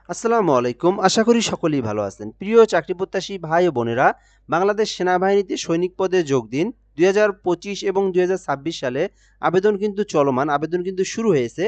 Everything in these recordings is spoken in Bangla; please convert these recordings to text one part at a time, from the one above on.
আসসালামু আলাইকুম। আশা করি সকলেই ভালো আছেন। প্রিয় চাকরি প্রত্যাশী ভাই ও বোনেরা, বাংলাদেশ সেনাবাহিনীতে সৈনিক পদে যোগ দিন। ২০২৫ এবং ২০২৬ সালে আবেদন কিন্তু চলমান, আবেদন কিন্তু শুরু হয়েছে।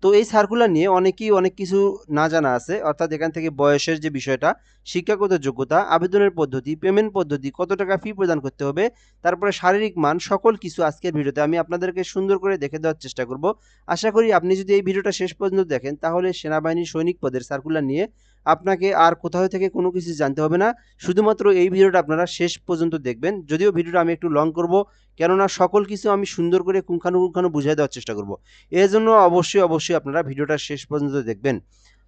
তো এই সার্কুলার নিয়ে অনেকেই অনেক কিছু না জানা আছে। অর্থাৎ এখান থেকে বয়সের যে বিষয়টা, শিক্ষাগত যোগ্যতা, আবেদনের পদ্ধতি, পেমেন্ট পদ্ধতি, কত টাকা ফি প্রদান করতে হবে, তারপরে শারীরিক মান, সকল কিছু আজকের ভিডিওতে আমি আপনাদেরকে সুন্দর করে দেখে দেওয়ার চেষ্টা করব। আশা করি আপনি যদি এই ভিডিওটা শেষ পর্যন্ত দেখেন তাহলে সেনাবাহিনীর সৈনিক পদের সার্কুলার নিয়ে আপনাকে আর কোথাও থেকে কোনো কিছু জানতে হবে না। শুধুমাত্র এই ভিডিওটা আপনারা শেষ পর্যন্ত দেখবেন। যদিও ভিডিওটা আমি একটু লং করব, কেননা সকল কিছু আমি সুন্দর করে পুঙ্খানুপুঙ্খানু বুঝিয়ে দেওয়ার চেষ্টা করব। এর জন্য অবশ্যই আপনারা ভিডিওটা শেষ পর্যন্ত দেখবেন।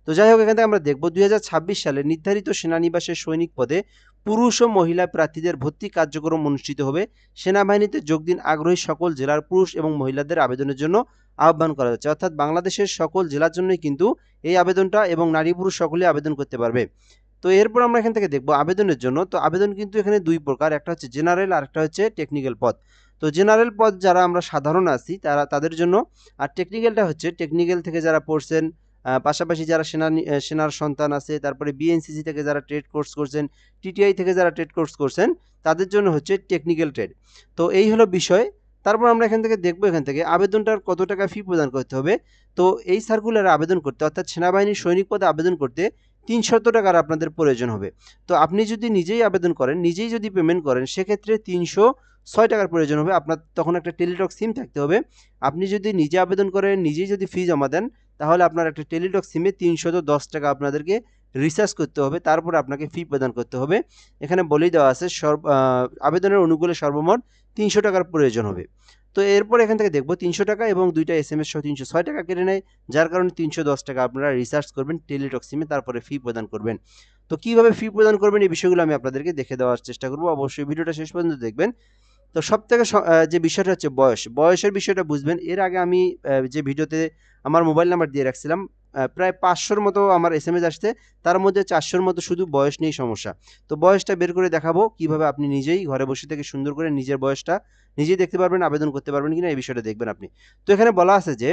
তো যাই হোক, এখান থেকে আমরা দেখব ২০২৬ সালে নির্ধারিত সেনানিবাসের সৈনিক পদে পুরুষ ও মহিলা প্রার্থীদের ভর্তি কার্যক্রম অনুষ্ঠিত হবে। সেনাবাহিনীতে যোগ দিন আগ্রহী সকল জেলার পুরুষ এবং মহিলাদের আবেদনের জন্য আহ্বান করা যাচ্ছে। অর্থাৎ বাংলাদেশের সকল জেলার জন্যই কিন্তু এই আবেদনটা, এবং নারী পুরুষ সকলেই আবেদন করতে পারবে। তো এরপর আমরা এখান থেকে দেখব আবেদনের জন্য। তো আবেদন কিন্তু এখানে দুই প্রকার, একটা হচ্ছে জেনারেল আর একটা হচ্ছে টেকনিক্যাল পদ। তো জেনারেল পদ যারা আমরা সাধারণ আছি তাদের জন্য, আর টেকনিক্যালটা হচ্ছে টেকনিক্যাল থেকে যারা পড়ছেন, পাশাপাশি যারা সেনার সন্তান আছে, তারপরে বিএনসিসি থেকে যারা ট্রেড কোর্স করছেন, টিটিআই থেকে যারা ট্রেড কোর্স করছেন, তাদের জন্য হচ্ছে টেকনিক্যাল ট্রেড। তো এই হলো বিষয়। তারপর আমরা এখান থেকে দেখব এখান থেকে আবেদনটার কত টাকা ফি প্রদান করতে হবে। তো এই সার্কুলারে আবেদন করতে, অর্থাৎ সেনাবাহিনীর সৈনিক পদে আবেদন করতে ৩০০ টাকার আপনাদের প্রয়োজন হবে। তো আপনি যদি নিজেই আবেদন করেন, নিজেই যদি পেমেন্ট করেন, সেক্ষেত্রে ৩০৬ টাকার প্রয়োজন হবে। আপনার তখন একটা টেলিটক সিম থাকতে হবে। আপনি যদি নিজে আবেদন করেন, নিজেই যদি ফি জমা দেন, তাহলে আপনার একটা টেলিটক সিমে ৩১০ টাকা আপনাদেরকে রিচার্জ করতে হবে। তারপরে আপনাকে ফি প্রদান করতে হবে। এখানে বলেই দেওয়া আছে আবেদনের অনুকূলে সর্বমোট ৩০০ টাকার প্রয়োজন হবে। তো এরপর এখান থেকে দেখব ৩০০ টাকা এবং ২টা এসএমএস সহ ৩০৬ টাকা কেটে নেয়, যার কারণে ৩১০ টাকা আপনারা রিচার্জ করবেন টেলিটক সিমে, তারপরে ফি প্রদান করবেন। তো কিভাবে ফি প্রদান করবেন এই বিষয়গুলো আমি আপনাদেরকে দেখে দেওয়ার চেষ্টা করব। অবশ্যই ভিডিওটা শেষ পর্যন্ত দেখবেন। তো সবথেকে যে বিষয়টা হচ্ছে বয়সের বিষয়টা বুঝবেন। এর আগে আমি যে ভিডিওতে আমার মোবাইল নাম্বার দিয়ে রাখছিলাম, প্রায় ৫০০র মতো আমার এসএমএস আসছে। তার মধ্যে ৪০০র মতো শুধু বয়স নিয়েই সমস্যা। তো বয়সটা বের করে দেখাবো কিভাবে আপনি নিজেই ঘরে বসে থেকে সুন্দর করে নিজের বয়সটা নিজেই দেখতে পারবেন, আবেদন করতে পারবেন কিনা এই বিষয়টা দেখবেন আপনি। তো এখানে বলা আছে যে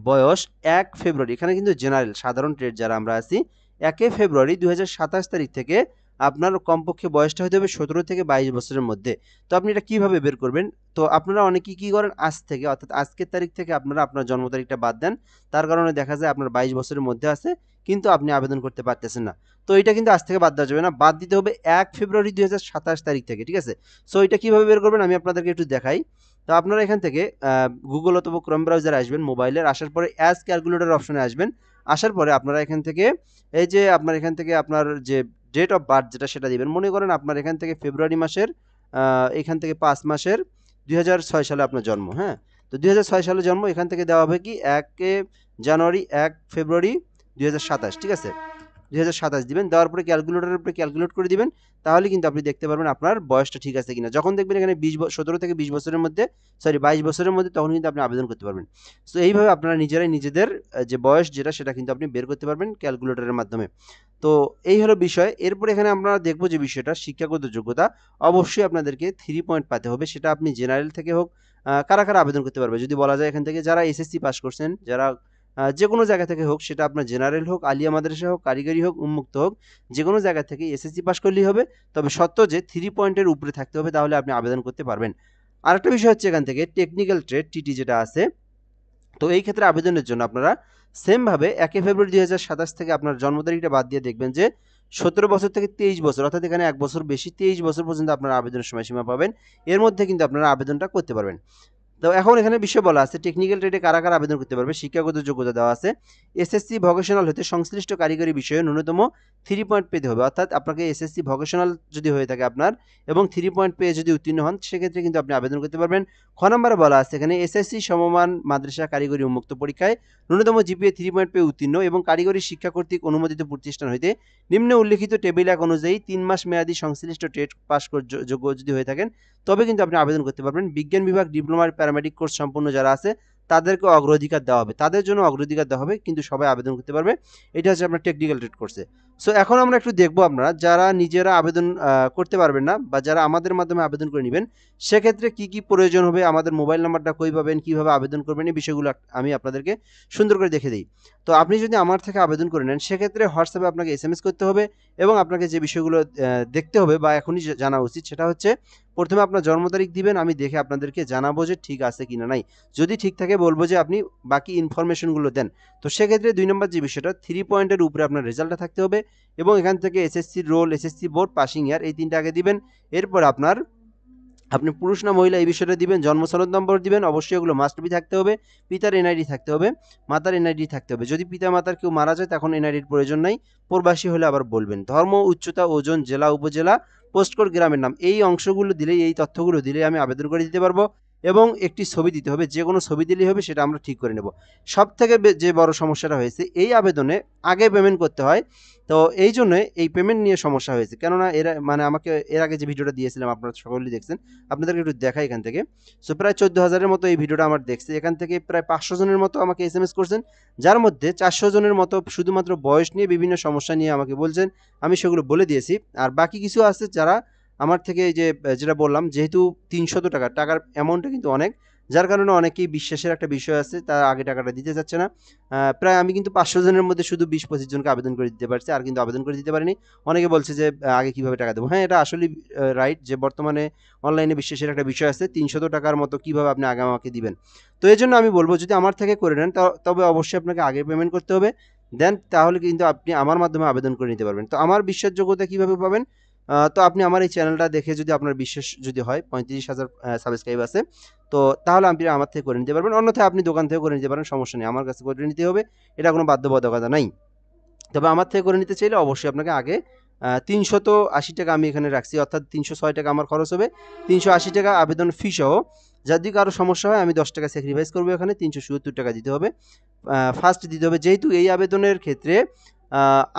বয়স ১ ফেব্রুয়ারি, এখানে কিন্তু জেনারেল সাধারণ ট্রেড যারা আমরা আছি, ১ ফেব্রুয়ারি ২০২৭ তারিখ থেকে আপনার কমপক্ষে বয়সটা হতে হবে ১৭ থেকে ২২ বছরের মধ্যে। তো আপনি এটা কিভাবে বের করবেন? তো আপনারা অনেকেই কি করেন, আজ থেকে অর্থাৎ আজকের তারিখ থেকে আপনারা আপনার জন্ম তারিখটা বাদ দেন। তার কারণে দেখা যায় আপনার ২২ বছরের মধ্যে আছে, কিন্তু আপনি আবেদন করতে পারতেছেন না। তো এটা কিন্তু আজ থেকে বাদ দেওয়া যাবে না। বাদ দিতে হবে ১ ফেব্রুয়ারি ২০২৭ তারিখ থেকে। ঠিক আছে? সো এটা কিভাবে বের করবেন আমি আপনাদেরকে একটু দেখাই। তো আপনারা এখান থেকে গুগল অথবা ক্রোম ব্রাউজারে আসবেন মোবাইলের, আসার পরে অ্যাজ ক্যালকুলেটর অপশনে আসবেন। আসার পরে আপনারা এখান থেকে এই যে আপনার এখান থেকে আপনার যে ডেট অফ বার্থ যেটা সেটা দিবেন। মনে করেন আপনার এখান থেকে ফেব্রুয়ারি মাসের এখান থেকে ৫ মাসের ২০০৬ সালে আপনার জন্ম, হ্যাঁ? তো ২০০৬ সালে জন্ম, এখান থেকে দেওয়া হবে কি ১ জানুয়ারি ১ ফেব্রুয়ারি ২০২৭, ঠিক আছে? ২০২৭ দিবেন। দেওয়ার পরে ক্যালকুলেটরের উপরে ক্যালকুলেট করে দিবেন। তাহলে কিন্তু আপনি দেখতে পারবেন আপনার বয়সটা ঠিক আছে কিনা। যখন দেখবেন এখানে ১৭ থেকে ২০ বছরের মধ্যে, সরি ২২ বছরের মধ্যে, তখন কিন্তু আপনি আবেদন করতে পারবেন। সো এইভাবে আপনারা নিজেরাই নিজেদের যে বয়স যেটা সেটা কিন্তু আপনি বের করতে পারবেন ক্যালকুলেটরের মাধ্যমে। তো এই হলো বিষয়। এরপরে এখানে আমরা দেখব যে বিষয়টা শিক্ষাগত যোগ্যতা। অবশ্যই আপনাদেরকে 3 পয়েন্ট পাতে হবে। সেটা আপনি জেনারেল থেকে হোক, কারা আবেদন করতে পারবে? যদি বলা যায় এখান থেকে যারা এসএসসি পাস করছেন, যারা যেকোনো জায়গা থেকে হোক, সেটা আপনার জেনারেল হোক, আলিয়া মাদ্রাসা হোক, কারিগরি হোক, উন্মুক্ত হোক, যেকোনো জায়গা থেকে এসএসসি পাস করলেই হবে। তবে শর্ত যে 3 পয়েন্টের উপরে থাকতে হবে, তাহলে আপনি আবেদন করতে পারবেন। আরেকটা বিষয় হচ্ছে এখান থেকে টেকনিক্যাল ট্রেড টিটি যেটা আছে, তো এই ক্ষেত্রে আবেদনের জন্য আপনারা সেম ভাবে ১ ফেব্রুয়ারি ২০২৭ থেকে আপনার জন্ম তারিখটা বাদ দিয়ে দেখবেন যে ১৭ বছর থেকে ২৩ বছর, অর্থাৎ এখানে ১ বছর বেশি, ২৩ বছর পর্যন্ত আপনারা আবেদনের সময়সীমা পাবেন। এর মধ্যে কিন্তু আপনারা আবেদনটা করতে পারবেন। তো এখন এখানে বিষয় বলা আছে টেকনিক্যাল ট্রেডে কারা আবেদন করতে পারবে। শিক্ষাগত যোগ্যতা দেওয়া আছে। এসএসসি ভোকেশনাল হতে সংশ্লিষ্ট কারিগরি বিষয়ে ন্যূনতম 3 পয়েন্ট পেতে হবে। অর্থাৎ আপনাকে এসএসসি ভোকেশনাল যদি হয়ে থাকে আপনার, এবং 3 পয়েন্ট পেয়ে যদি উত্তীর্ণ হন, সেক্ষেত্রে কিন্তু আপনি আবেদন করতে পারবেন। খ নম্বরে বলা আছে এখানে এসএসসি সমমান মাদ্রাসা কারিগরি উন্মুক্ত পরীক্ষায় ন্যূনতম জিপিএ 3 পয়েন্ট পেয়ে উত্তীর্ণ এবং কারিগরি শিক্ষা কর্তৃক অনুমোদিত প্রতিষ্ঠান হইতে নিম্নে উল্লিখিত টেবিল ১ অনুযায়ী ৩ মাস মেয়াদী সংশ্লিষ্ট ট্রেড পাস যোগ্য যদি হয়ে থাকেন, তবে কিন্তু আপনি আবেদন করতে পারবেন। বিজ্ঞান বিভাগ ডিপ্লোমার প্যারামেডিক কোর্স সম্পন্ন যারা আছে, তাদেরকে অগ্রাধিকার দেওয়া হবে, তাদের জন্য অগ্রাধিকার দেওয়া হবে, কিন্তু সবাই আবেদন করতে পারবে। এটা হচ্ছে আপনার টেকনিক্যাল ট্রেড কোর্সে। সো এখন আমরা একটু দেখবো আপনারা যারা নিজেরা আবেদন করতে পারবেন না বা যারা আমাদের মাধ্যমে আবেদন করে নেবেন, সেক্ষেত্রে কি কি প্রয়োজন হবে, আমাদের মোবাইল নাম্বারটা কই পাবেন, কীভাবে আবেদন করবেন, এই বিষয়গুলো আমি আপনাদেরকে সুন্দর করে দেখে দিই। তো আপনি যদি আমার থেকে আবেদন করে নেন, সেক্ষেত্রে হোয়াটসঅ্যাপে আপনাকে SMS করতে হবে এবং আপনাকে যে বিষয়গুলো দেখতে হবে বা এখনই জানা উচিত, সেটা হচ্ছে প্রথমে আপনার জন্ম তারিখ দিবেন, আমি দেখে আপনাদেরকে জানাবো যে ঠিক আছে কিনা নাই। যদি ঠিক থাকে বলবো যে আপনি বাকি ইনফরমেশনগুলো দেন। তো সেক্ষেত্রে 2 নম্বর যে বিষয়টা, 3 পয়েন্টের উপরে আপনার রেজাল্টটা থাকতে হবে এবং এখান থেকে SSC roll, SSC board, passing year, এই 3টা আগে দিবেন। এরপর আপনি পুরুষ না মহিলা এই বিষয়টা দিবেন, জন্ম সনদ নম্বর দিবেন, অবশ্যই এগুলো মাস্ট বি থাকতে হবে, পিতার NID থাকতে হবে, মাতার NID থাকতে হবে। যদি পিতা মাতার কেউ মারা যায় তখন NIDর প্রয়োজন নাই, প্রবাসী হলে আবার বলবেন। ধর্ম, উচ্চতা, ওজন, জেলা, উপজেলা, পোস্টকোড, গ্রামের নাম, এই অংশগুলো দিলেই, এই তথ্যগুলো দিলেই আমি আবেদন করে দিতে পারবো এবং একটি ছবি দিতে হবে, যে কোনো ছবি দিলেই হবে, সেটা আমরা ঠিক করে নেব। সব থেকে যে বড় সমস্যাটা হয়েছে, এই আবেদনে আগে পেমেন্ট করতে হয়। তো এই জন্য এই পেমেন্ট নিয়ে সমস্যা হয়েছে, কেননা এরা মানে আমাকে এর আগে যে ভিডিওটা দিয়েছিলাম আপনারা সকলেই দেখছেন, আপনাদেরকে একটু দেখাই এখান থেকে। সো প্রায় 14,000-এর মতো এই ভিডিওটা আমার দেখছে, এখান থেকে প্রায় 500 জনের মতো আমাকে SMS করছেন, যার মধ্যে 400 জনের মতো শুধুমাত্র বয়স নিয়ে বিভিন্ন সমস্যা নিয়ে আমাকে বলছেন, আমি সেগুলো বলে দিয়েছি। আর বাকি কিছু আছে যারা আমার থেকে এই যে যেটা বললাম, যেহেতু 300 টাকা, টাকার অ্যামাউন্টটা কিন্তু অনেক, যার কারণে অনেকেই বিশ্বাসের একটা বিষয় আছে, তারা আগে টাকাটা দিতে চাচ্ছে না। প্রায় আমি কিন্তু 500 জনের মধ্যে শুধু 20-25 জনকে আবেদন করে দিতে পারছি, আর কিন্তু আবেদন করে দিতে পারিনি। অনেকে বলছে যে আগে কিভাবে টাকা দেবো। হ্যাঁ, এটা আসলেই রাইট যে বর্তমানে অনলাইনে বিশ্বাসের একটা বিষয় আছে, 300 টাকার মতো কিভাবে আপনি আগে আমাকে দিবেন। তো এই জন্য আমি বলবো, যদি আমার থেকে করে নেন তবে অবশ্যই আপনাকে আগে পেমেন্ট করতে হবে, দেন তাহলে কিন্তু আপনি আমার মাধ্যমে আবেদন করে নিতে পারবেন। তো আমার বিশ্বাসযোগ্যতা কিভাবে পাবেন? তো আপনি আমার এই চ্যানেলটা দেখে যদি আপনার বিশ্বাস যদি হয়, 35,000 সাবস্ক্রাইব আছে, তো তাহলে আপনি আমার থেকে করে নিতে পারবেন। অন্যথায় আপনি দোকান থেকে করে নিতে পারেন, সমস্যা নেই। আমার কাছে করে নিতে হবে, এটা কোনো বাধ্যবাধকতা নাই। তবে আমার থেকে করে নিতে চাইলে অবশ্যই আপনাকে আগে ৩৮০ টাকা আমি এখানে রাখছি, অর্থাৎ ৩০৬ টাকা আমার খরচ হবে, ৩৮০ টাকা আবেদন ফি সহ। যদি কারো সমস্যা হয় আমি 10 টাকা স্যাক্রিফাইস করবো, এখানে ৩৭০ টাকা দিতে হবে, ফার্স্ট দিতে হবে। যেহেতু এই আবেদনের ক্ষেত্রে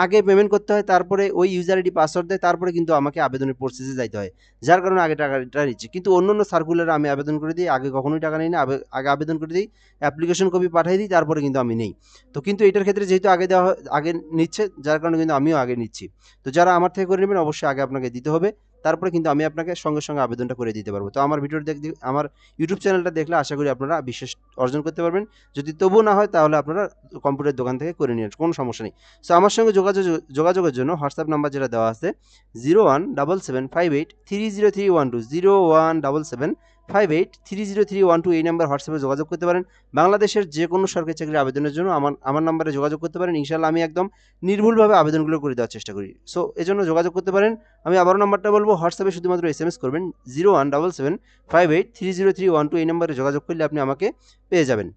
আগে পেমেন্ট করতে হয়, তারপরে ওই ইউজার আইডি পাসওয়ার্ড দেয়, তারপরে কিন্তু আমাকে আবেদনের প্রসেসে যাইতে হয়, যার কারণে আগে টাকাটা নিচ্ছে। কিন্তু অন্য সার্কুলারে আমি আবেদন করে দিই, আগে কখনোই টাকা নেই না, আগে আবেদন করে দিই, অ্যাপ্লিকেশন কপি পাঠিয়ে দিই, তারপরে কিন্তু আমি নেই। তো কিন্তু এটার ক্ষেত্রে যেহেতু আগে দেওয়া আগে নিচ্ছে, যার কারণে কিন্তু আমিও আগে নিচ্ছি। তো যারা আমার থেকে করে নেবেন অবশ্যই আগে আপনাকে দিতে হবে, তারপরে কিন্তু আমি আপনাকে সঙ্গে সঙ্গে আবেদনটা করে দিতে পারবো। তো আমার ভিডিওটা আমার ইউটিউব চ্যানেলটা দেখলে আশা করি আপনারা বিশ্বাস অর্জন করতে পারবেন। যদি তবুও না হয় তাহলে আপনারা কম্পিউটার দোকান থেকে করে নিন, কোনো সমস্যা নেই। সো আমার সঙ্গে যোগাযোগের জন্য হোয়াটসঅ্যাপ নাম্বার যেটা দেওয়া আছে, 017758303120, 017758303120, এই নাম্বার হোয়াটসঅ্যাপে যোগাযোগ করতে পারেন। বাংলাদেশের যে কোনো সরকারি চাকরির আবেদনের জন্য আমার নাম্বারে যোগাযোগ করতে পারেন। ইনশাআল্লাহ আমি একদম নির্ভুলভাবে আবেদনগুলো করে দেওয়ার চেষ্টা করি। সো এজন্য যোগাযোগ করতে পারেন। আমি আবারও নাম্বারটা বলবো, হোয়াটসঅ্যাপে শুধুমাত্র SMS করবেন, 017758303120, এই নাম্বারে যোগাযোগ করলে আপনি আমাকে পেয়ে যাবেন।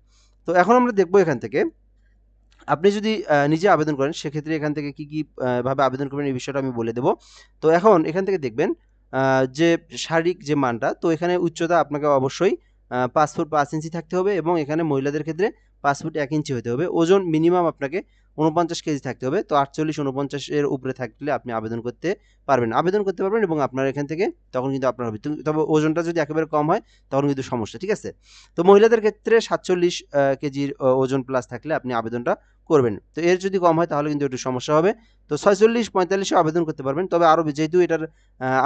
তো এখন আমরা দেখবো এখান থেকে আপনি যদি নিজে আবেদন করেন, সেক্ষেত্রে এখান থেকে কি ভাবে আবেদন করবেন এই বিষয়টা আমি বলে দেবো। তো এখন এখান থেকে দেখবেন যে শারীরিক যে মানটা, তো এখানে উচ্চতা আপনাকে অবশ্যই 5 ফুট 5 ইঞ্চি থাকতে হবে এবং এখানে মহিলাদের ক্ষেত্রে 5 ফুট 1 ইঞ্চি হতে হবে। ওজন মিনিমাম আপনাকে 49 কেজি থাকতে হবে। তো 48-49 এর উপরে থাকলে আপনি আবেদন করতে পারবেন এবং আপনার এখান থেকে তখন কিন্তু আপনার হবে। তবে ওজনটা যদি একেবারে কম হয় তখন কিন্তু সমস্যা, ঠিক আছে? তো মহিলাদের ক্ষেত্রে 47 কেজির ওজন প্লাস থাকলে আপনি আবেদনটা করবেন। তো এর যদি কম হয় তাহলে কিন্তু একটু সমস্যা হবে। তো 46-45 এও আবেদন করতে পারবেন। তবে আরও যেহেতু এটার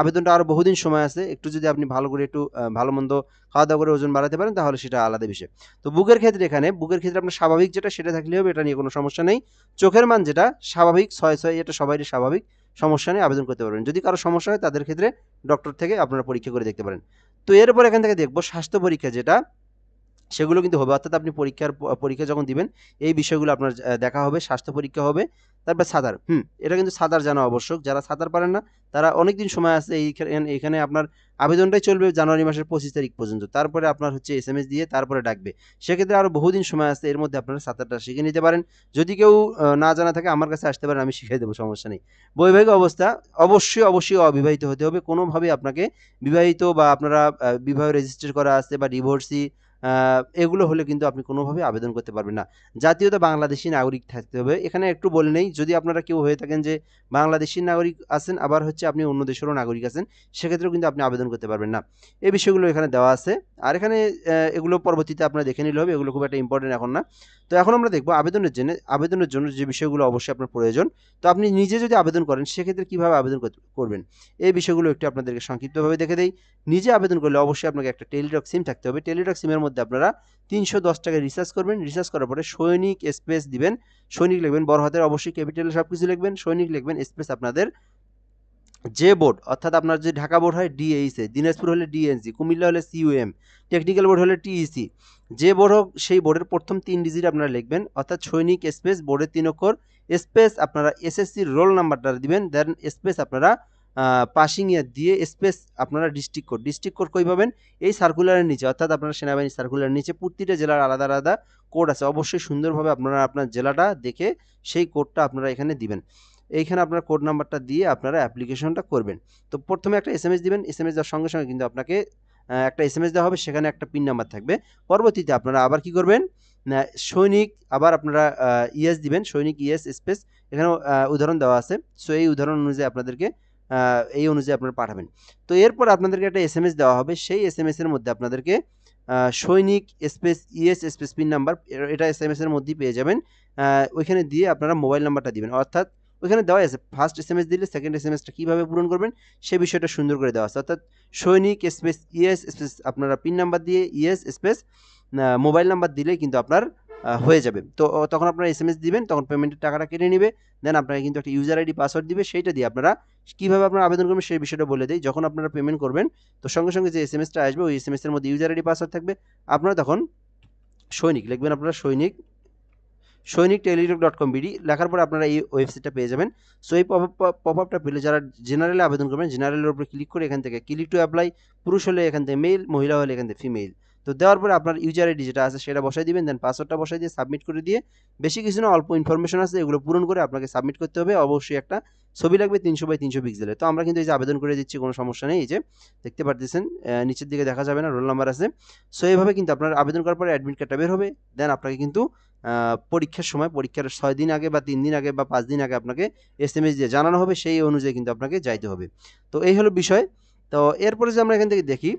আবেদনটা আরও বহুদিন সময় আছে, একটু যদি আপনি ভালো করে একটু ভালো মন্দ খাওয়া দাওয়া করে ওজন বাড়াতে পারেন তাহলে সেটা আলাদা বিষয়। তো বুকের ক্ষেত্রে আপনার স্বাভাবিক যেটা সেটা থাকলে হবে, এটা নিয়ে কোনো সমস্যা নেই। চোখের মান যেটা স্বাভাবিক 6/6, এটা সবারই স্বাভাবিক, সমস্যা নেই, আবেদন করতে পারবেন। যদি কারো সমস্যা হয় তাদের ক্ষেত্রে ডক্টর থেকে আপনারা পরীক্ষা করে দেখতে পারেন। তো এরপর এখান থেকে দেখব স্বাস্থ্য পরীক্ষা যেটা, সেগুলো কিন্তু হবে, অর্থাৎ আপনি পরীক্ষা যখন দিবেন এই বিষয়গুলো আপনার দেখা হবে, স্বাস্থ্য পরীক্ষা হবে। তারপর সাঁতার, এটা কিন্তু সাঁতার জানা আবশ্যক। যারা সাঁতার পারেন না তারা অনেকদিন সময় আছে, এইখানে আপনার আবেদনটাই চলবে জানুয়ারি মাসের 25 তারিখ পর্যন্ত। তারপরে আপনার হচ্ছে SMS দিয়ে তারপরে ডাকবে, সেক্ষেত্রে আরও বহুদিন সময় আছে, এর মধ্যে আপনারা সাঁতারটা শিখে নিতে পারেন। যদি কেউ না জানা থাকে আমার কাছে আসতে পারেন, আমি শিখিয়ে দেবো, সমস্যা নেই। বৈবাহিক অবস্থা, অবশ্যই অবিবাহিত হতে হবে। কোনোভাবেই আপনাকে বিবাহিত বা আপনারা বিবাহ রেজিস্টার করা আছে বা ডিভোর্সি এগুলো হলে কিন্তু আপনি কোনোভাবে আবেদন করতে পারবেন না। জাতীয়তা বাংলাদেশী নাগরিক থাকতে হবে। এখানে একটু বলে নেই, যদি আপনারা কেউ হয়ে থাকেন যে বাংলাদেশী নাগরিক আছেন, আবার হচ্ছে আপনি অন্য দেশেরও নাগরিক আছেন, সেক্ষেত্রেও কিন্তু আপনি আবেদন করতে পারবেন না। এই বিষয়গুলো এখানে দেওয়া আছে। আর এখানে এগুলো পরবর্তীতে আপনারা দেখে নিলে হবে, এগুলো খুব একটা ইম্পর্টেন্ট এখন না। তো এখন আমরা দেখব আবেদনের জন্য যে বিষয়গুলো অবশ্যই আপনার প্রয়োজন। তো আপনি নিজে যদি আবেদন করেন সেক্ষেত্রে কীভাবে আবেদন করবেন, এই বিষয়গুলো একটু আপনাদেরকে সংক্ষিপ্তভাবে দেখে দেই। নিজে আবেদন করলে অবশ্যই আপনাকে একটা টেলিটক সিম থাকতে হবে। টেলিটক সিমের মধ্যে আপনারা ৩১০ টাকায় রিচার্জ করবেন। রিচার্জ করার পরে সৈনিক স্পেস দিবেন। সৈনিক লিখবেন বড় হাতের, অবশ্যই ক্যাপিটালে সব কিছু লিখবেন। সৈনিক লিখবেন স্পেস আপনাদের যে বোর্ড, অর্থাৎ আপনার যে ঢাকা বোর্ড হয় ডিএইচএ, দিনাজপুর হলে ডিএনসি, কুমিল্লা হলে সিইউএম, টেকনিক্যাল বোর্ড হলে টিইসি, যে বোর্ড হোক সেই বোর্ডের প্রথম 3 ডিজিট আপনারা লিখবেন, অর্থাৎ সৈনিক স্পেস বোর্ডের 3 অক্ষর স্পেস আপনারা এসএসসির রোল নাম্বারটা দিবেন, দেন স্পেস আপনারা পাসিং ইয়ার দিয়ে স্পেস আপনারা ডিস্ট্রিক্ট কোড কই পাবেন, এই সার্কুলারের নিচে, অর্থাৎ আপনারা সেনাবাহিনী সার্কুলারের নিচে প্রতিটা জেলার আলাদা আলাদা কোড আছে। অবশ্যই সুন্দরভাবে আপনারা আপনার জেলাটা দেখে সেই কোডটা আপনারা এখানে দিবেন। এইখানে আপনার কোড নাম্বারটা দিয়ে আপনারা অ্যাপ্লিকেশনটা করবেন। তো প্রথমে একটা এসএমএস দিবেন। এসএমএস দেওয়ার সঙ্গে সঙ্গে কিন্তু আপনাকে একটা এসএমএস দেওয়া হবে, সেখানে একটা পিন নাম্বার থাকবে। পরবর্তীতে আপনারা আবার কি করবেন, সৈনিক আবার আপনারা ইএস দিবেন, সৈনিক ইএস স্পেস, এখানেও উদাহরণ দেওয়া আছে। সো এই উদাহরণ অনুযায়ী আপনাদেরকে এই অনুযায়ী আপনারা পাঠাবেন। তো এরপর আপনাদেরকে একটা এসএমএস দেওয়া হবে, সেই এসএমএসের মধ্যে আপনাদেরকে সৈনিক space ES space pin number, এটা এসএমএসের মধ্যেই পেয়ে যাবেন। ওইখানে দিয়ে আপনারা মোবাইল নাম্বারটা দিবেন, অর্থাৎ ওইখানে দেওয়া আছে ফার্স্ট এসএমএস দিলে সেকেন্ড এসএমএসটা কীভাবে পূরণ করবেন সে বিষয়টা সুন্দর করে দেওয়া আছে। অর্থাৎ সৈনিক স্পেস ইএস স্পেস আপনারা পিন নাম্বার দিয়ে ইএস স্পেস মোবাইল নাম্বার দিলেই কিন্তু আপনার হয়ে যাবে। তো তখন আপনারা এসএমএস দিবেন, তখন পেমেন্টের টাকাটা কেটে নেবে, দেন আপনাকে কিন্তু একটা ইউজার আইডি পাসওয়ার্ড দিবে, সেইটা দিয়ে আপনারা কীভাবে আপনারা আবেদন করবেন সেই বিষয়টা বলে দেই। যখন আপনারা পেমেন্ট করবেন তো সঙ্গে সঙ্গে যে এসএমএসটা আসবে ওই এসএমএসের মধ্যে ইউজার আইডি পাসওয়ার্ড থাকবে। আপনারা তখন সৈনিক লিখবেন, আপনারা সৈনিক টেলিটক.com.bd লেখার পরে আপনারা এই ওয়েবসাইটটা পেয়ে যাবেন। সো এই পপ আপটা পেলে যারা জেনারেলে আবেদন করবেন, জেনারেলের উপরে ক্লিক করে এখান থেকে ক্লিক টু অ্যাপ্লাই, পুরুষ হলে এখান থেকে মেল, মহিলা হলে এখান থেকে ফিমেল। তো দেওয়ার পরে আপনার ইউজার আইডি যেটা আছে সেটা বসাই দিবেন, দেন পাসওয়ার্ডটা বসাই দিয়ে সাবমিট করে দিয়ে, বেশি কিছু না অল্প ইনফরমেশন আছে এগুলো পূরণ করে আপনাকে সাবমিট করতে হবে। অবশ্যই একটা ছবি লাগবে 300x300 পিক্সেলের। তো আমরা কিন্তু এই যে আবেদন করে দিচ্ছি, কোনো সমস্যা নেই। এই যে দেখতে পারতেছেন নিচের দিকে দেখা যাবে না, রোল নাম্বার আছে। সো এইভাবে কিন্তু আপনার আবেদন করার পরে অ্যাডমিট কার্ডটা বের হবে, দেন আপনাকে কিন্তু পরীক্ষার সময় পরীক্ষার 6 দিন আগে বা 3 দিন আগে বা 5 দিন আগে আপনাকে এসএমএস দিয়ে জানানো হবে, সেই অনুযায়ী কিন্তু আপনাকে যাইতে হবে। তো এই হলো বিষয়। তো এরপরে যে আমরা এখান থেকে দেখি,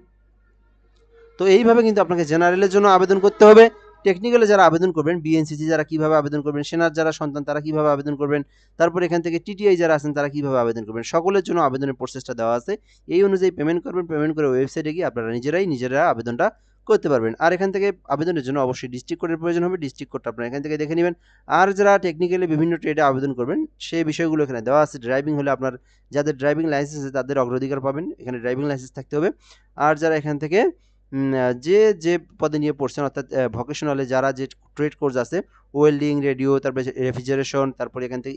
তো এইভাবে কিন্তু আপনাকে জেনারেলের জন্য আবেদন করতে হবে। টেকনিক্যালে যারা আবেদন করবেন, বিএনসিসি যারা কীভাবে আবেদন করবেন, সেনার যারা সন্তান তারা কীভাবে আবেদন করবেন, তারপর এখান থেকে টিটিআই যারা আছেন তারা কীভাবে আবেদন করবেন, সকলের জন্য আবেদনের প্রসেসটা দেওয়া আছে। এই অনুযায়ী পেমেন্ট করবেন, পেমেন্ট করে ওয়েবসাইটে গিয়ে আপনারা নিজেরা আবেদনটা করতে পারবেন। আর এখান থেকে আবেদনের জন্য অবশ্যই ডিস্ট্রিক্ট কোডের প্রয়োজন হবে, ডিস্ট্রিক্ট কোডটা আপনারা এখান থেকে দেখে নেবেন। আর যারা টেকনিক্যালি বিভিন্ন ট্রেডে আবেদন করবেন সেই বিষয়গুলো এখানে দেওয়া আছে। ড্রাইভিং হলে আপনার যাদের ড্রাইভিং লাইসেন্স আছে তাদের অগ্রাধিকার পাবেন, এখানে ড্রাইভিং লাইসেন্স থাকতে হবে। আর যারা এখান থেকে যে পদে নিয়ে পড়ছেন, অর্থাৎ ভোকেশনালে যারা যে ট্রেড কোর্স আছে, ওয়েল্ডিং, রেডিও, তারপরে রেফ্রিজারেশন, তারপরে এখান থেকে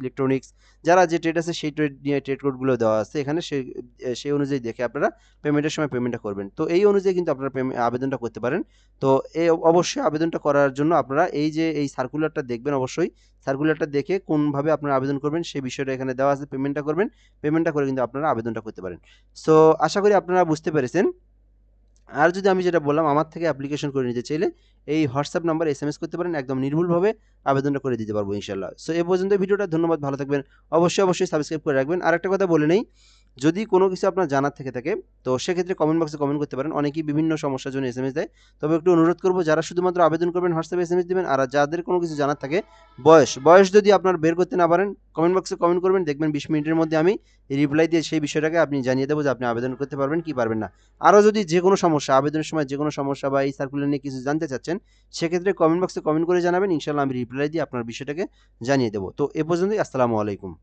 ইলেকট্রনিক্স, যারা যে ট্রেড আছে সেই ট্রেড নিয়ে ট্রেড কোডগুলো দেওয়া আছে এখানে, সেই অনুযায়ী দেখে আপনারা পেমেন্টের সময় পেমেন্টটা করবেন। তো এই অনুযায়ী কিন্তু আপনারা আবেদনটা করতে পারেন। তো অবশ্যই আবেদনটা করার জন্য আপনারা এই সার্কুলারটা দেখবেন, অবশ্যই সার্কুলারটা দেখে কোনভাবে আপনারা আবেদন করবেন সেই বিষয়টা এখানে দেওয়া আছে। পেমেন্টটা করবেন, পেমেন্টটা করে কিন্তু আপনারা আবেদনটা করতে পারেন। সো আশা করি আপনারা বুঝতে পেরেছেন। আর যদি আমি যেটা বললাম, আমার থেকে অ্যাপ্লিকেশন করে নিতে চাইলে এই হোয়াটসঅ্যাপ নাম্বার এসএমএস করতে পারেন, একদম নির্ভুলভাবে আবেদনটা করে দিতে পারবো ইনশাল্লাহ। সো এ পর্যন্ত ভিডিওটা, ধন্যবাদ, ভালো থাকবেন। অবশ্যই সাবস্ক্রাইব করে রাখবেন। আর একটা কথা বলে নেই, যদি কোনো কিছু আপনার জানার থেকে থাকে তো সেক্ষেত্রে কমেন্ট বক্সে কমেন্ট করতে পারেন। অনেকেই বিভিন্ন সমস্যার জন্য এসএমএস দেয়, তবে একটু অনুরোধ করবো যারা শুধুমাত্র আবেদন করবেন হোয়াটসঅ্যাপে এসএমএস দিবেন, আর যাদের কোনো কিছু জানার থাকে, বয়স যদি আপনার বের করতে না পারেন কমেন্ট বক্সে কমেন্ট করবেন, দেখবেন 20 মিনিটের মধ্যে আমি রিপ্লাই দিয়ে সেই বিষয়টাকে আপনি জানিয়ে দেবো যে আপনি আবেদন করতে পারবেন কি পারবেন না। আরও যদি যে কোনো সমস্যা, আবেদনের সময় যে কোনো সমস্যা বা এই সার্কুলার নিয়ে কিছু জানতে চাচ্ছেন, সেক্ষেত্রে কমেন্ট বক্সে কমেন্ট করে জানাবেন, ইনশাল্লাহ আমি রিপ্লাই দিয়ে আপনার বিষয়টাকে জানিয়ে দেবো। তো এ পর্যন্তই, আসসালামু আলাইকুম।